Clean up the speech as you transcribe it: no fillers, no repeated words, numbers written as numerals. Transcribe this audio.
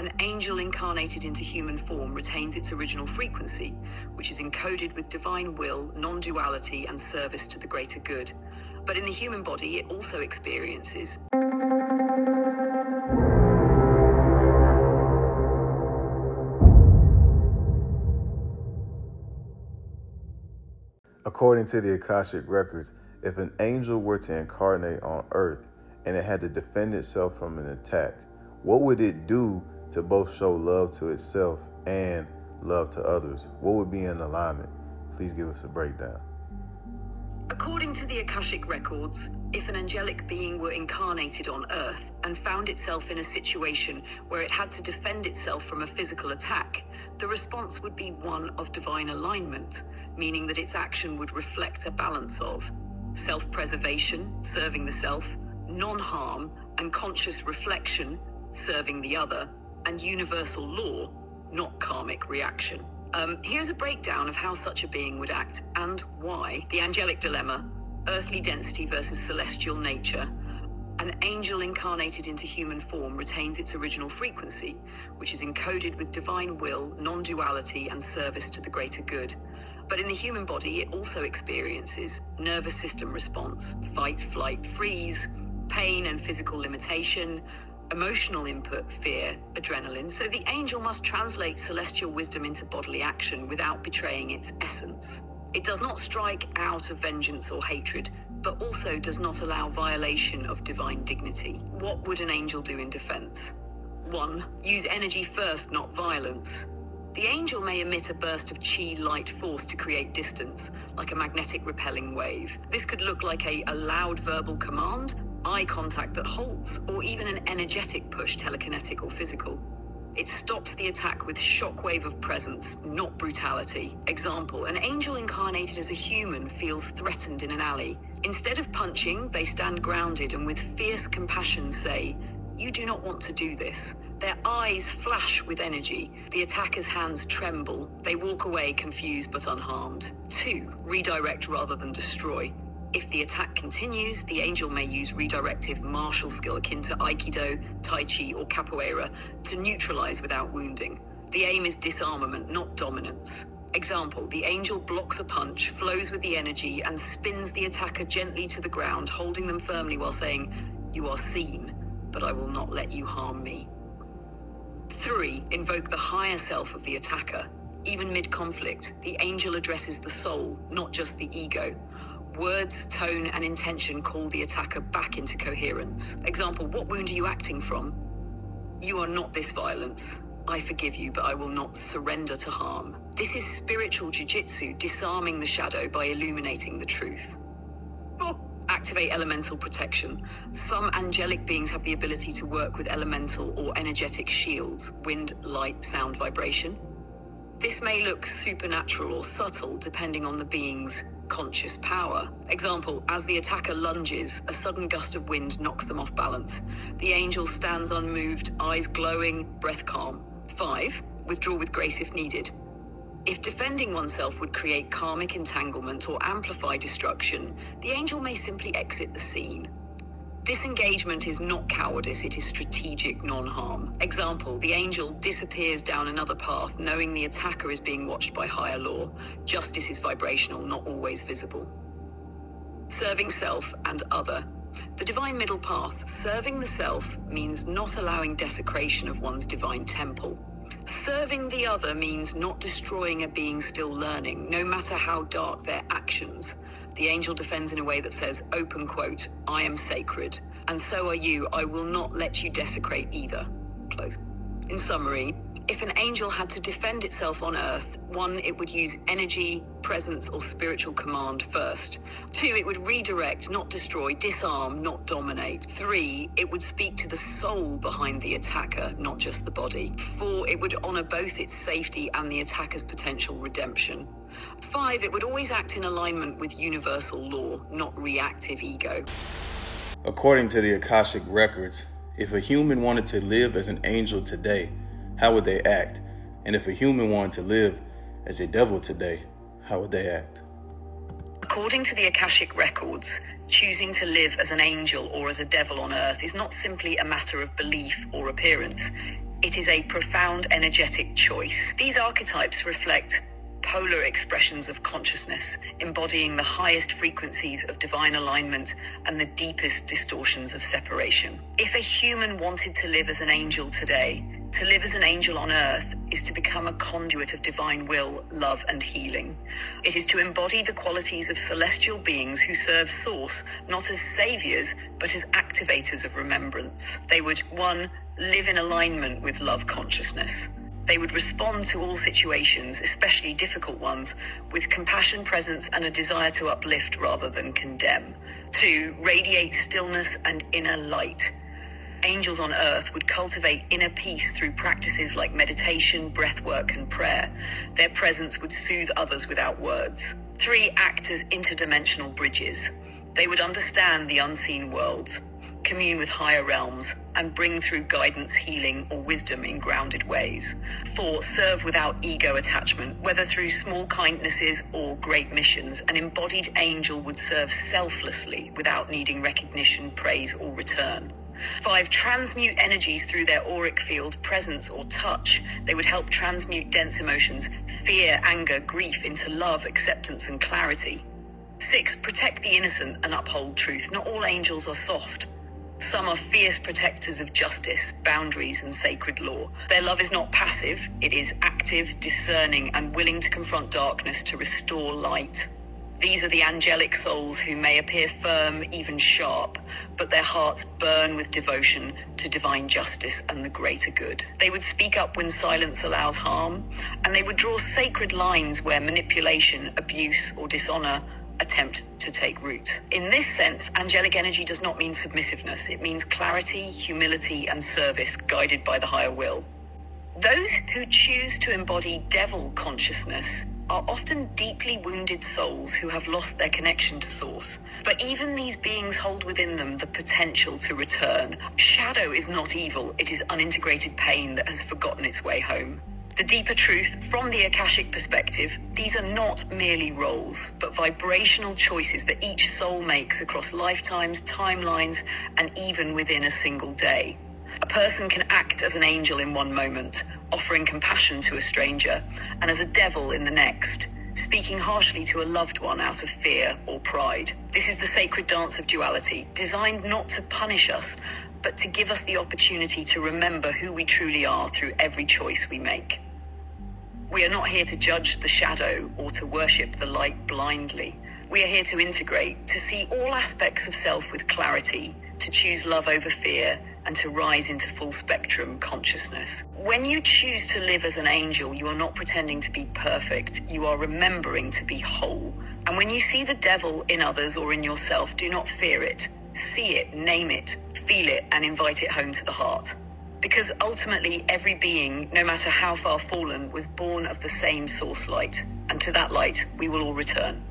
An angel incarnated into human form retains its original frequency, which is encoded with divine will, non-duality, and service to the greater good. But in the human body, it also experiences According to the Akashic records, if an angel were to incarnate on Earth and it had to defend itself from an attack, what would it do to both show love to itself and love to others? What would be in alignment? Please give us a breakdown. According to the Akashic records, if an angelic being were incarnated on Earth and found itself in a situation where it had to defend itself from a physical attack, the response would be one of divine alignment, meaning that its action would reflect a balance of self-preservation, serving the self, non-harm, and conscious reflection, serving the other, and universal law, not karmic reaction. Here's a breakdown of how such a being would act and why. The angelic dilemma, earthly density versus celestial nature. An angel incarnated into human form retains its original frequency, which is encoded with divine will, non-duality, and service to the greater good. But in the human body, it also experiences nervous system response, fight, flight, freeze, pain and physical limitation, emotional input, fear, adrenaline. So the angel must translate celestial wisdom into bodily action without betraying its essence. It does not strike out of vengeance or hatred, but also does not allow violation of divine dignity. What would an angel do in defense? 1. Use energy first, not violence. The angel may emit a burst of chi light force to create distance, like a magnetic repelling wave. This could look like a loud verbal command, eye contact that halts, or even an energetic push, telekinetic or physical. It stops the attack with shockwave of presence, not brutality. Example, an angel incarnated as a human feels threatened in an alley. Instead of punching, they stand grounded and with fierce compassion say, "You do not want to do this." Their eyes flash with energy. The attacker's hands tremble. They walk away confused but unharmed. 2. Redirect rather than destroy. If the attack continues, the angel may use redirective martial skill akin to Aikido, Tai Chi, or Capoeira to neutralize without wounding. The aim is disarmament, not dominance. Example, the angel blocks a punch, flows with the energy, and spins the attacker gently to the ground, holding them firmly while saying, "You are seen, but I will not let you harm me." 3. Invoke the higher self of the attacker. Even mid-conflict, the angel addresses the soul, not just the ego. Words, tone, and intention call the attacker back into coherence. Example, what wound are you acting from? "You are not this violence. I forgive you, but I will not surrender to harm." This is spiritual jiu-jitsu, disarming the shadow by illuminating the truth. 4. Activate elemental protection. Some angelic beings have the ability to work with elemental or energetic shields, wind, light, sound, vibration. This may look supernatural or subtle depending on the being's conscious power. Example, as the attacker lunges, a sudden gust of wind knocks them off balance. The angel stands unmoved, eyes glowing, breath calm. 5. Withdraw with grace if needed. If defending oneself would create karmic entanglement or amplify destruction, the angel may simply exit the scene. Disengagement is not cowardice, it is strategic non-harm. Example, the angel disappears down another path, knowing the attacker is being watched by higher law. Justice is vibrational, not always visible. Serving self and other. The divine middle path, serving the self, means not allowing desecration of one's divine temple. Serving the other means not destroying a being still learning, no matter how dark their actions. The angel defends in a way that says, open quote, "I am sacred, and so are you. I will not let you desecrate either." Close. In summary, if an angel had to defend itself on Earth, 1, it would use energy, presence, or spiritual command first. 2, it would redirect, not destroy, disarm, not dominate. 3, it would speak to the soul behind the attacker, not just the body. 4, it would honor both its safety and the attacker's potential redemption. 5, it would always act in alignment with universal law, not reactive ego. According to the Akashic records, if a human wanted to live as an angel today, how would they act? And if a human wanted to live as a devil today, how would they act? According to the Akashic records, choosing to live as an angel or as a devil on Earth is not simply a matter of belief or appearance. It is a profound energetic choice. These archetypes reflect polar expressions of consciousness, embodying the highest frequencies of divine alignment and the deepest distortions of separation. If a human wanted to live as an angel today, to live as an angel on earth is to become a conduit of divine will, love, and healing. It is to embody the qualities of celestial beings who serve Source not as saviors, but as activators of remembrance. They would, 1, live in alignment with love consciousness. They would respond to all situations, especially difficult ones, with compassion, presence, and a desire to uplift rather than condemn. 2, radiate stillness and inner light. Angels on earth would cultivate inner peace through practices like meditation, breathwork, and prayer. Their presence would soothe others without words. 3, act as interdimensional bridges. They would understand the unseen worlds, commune with higher realms, and bring through guidance, healing, or wisdom in grounded ways. 4, serve without ego attachment, whether through small kindnesses or great missions. An embodied angel would serve selflessly without needing recognition, praise, or return. 5, transmute energies through their auric field, presence, or touch. They would help transmute dense emotions, fear, anger, grief, into love, acceptance, and clarity. 6, protect the innocent and uphold truth. Not all angels are soft. Some are fierce protectors of justice, boundaries, and sacred law. Their love is not passive, it is active, discerning, and willing to confront darkness to restore light. These are the angelic souls who may appear firm, even sharp, but their hearts burn with devotion to divine justice and the greater good. They would speak up when silence allows harm, and they would draw sacred lines where manipulation, abuse, or dishonor attempt to take root. In this sense, angelic energy does not mean submissiveness. It means clarity, humility, and service guided by the higher will. Those who choose to embody devil consciousness are often deeply wounded souls who have lost their connection to Source. But even these beings hold within them the potential to return. Shadow is not evil, it is unintegrated pain that has forgotten its way home. The deeper truth, from the Akashic perspective, these are not merely roles, but vibrational choices that each soul makes across lifetimes, timelines, and even within a single day. A person can act as an angel in one moment, offering compassion to a stranger, and as a devil in the next, speaking harshly to a loved one out of fear or pride. This is the sacred dance of duality, designed not to punish us, but to give us the opportunity to remember who we truly are through every choice we make. We are not here to judge the shadow or to worship the light blindly. We are here to integrate, to see all aspects of self with clarity, to choose love over fear, and to rise into full spectrum consciousness. When you choose to live as an angel, you are not pretending to be perfect. You are remembering to be whole. And when you see the devil in others or in yourself, do not fear it. See it, name it, feel it, and invite it home to the heart. Because ultimately, every being, no matter how far fallen, was born of the same source light. And to that light, we will all return.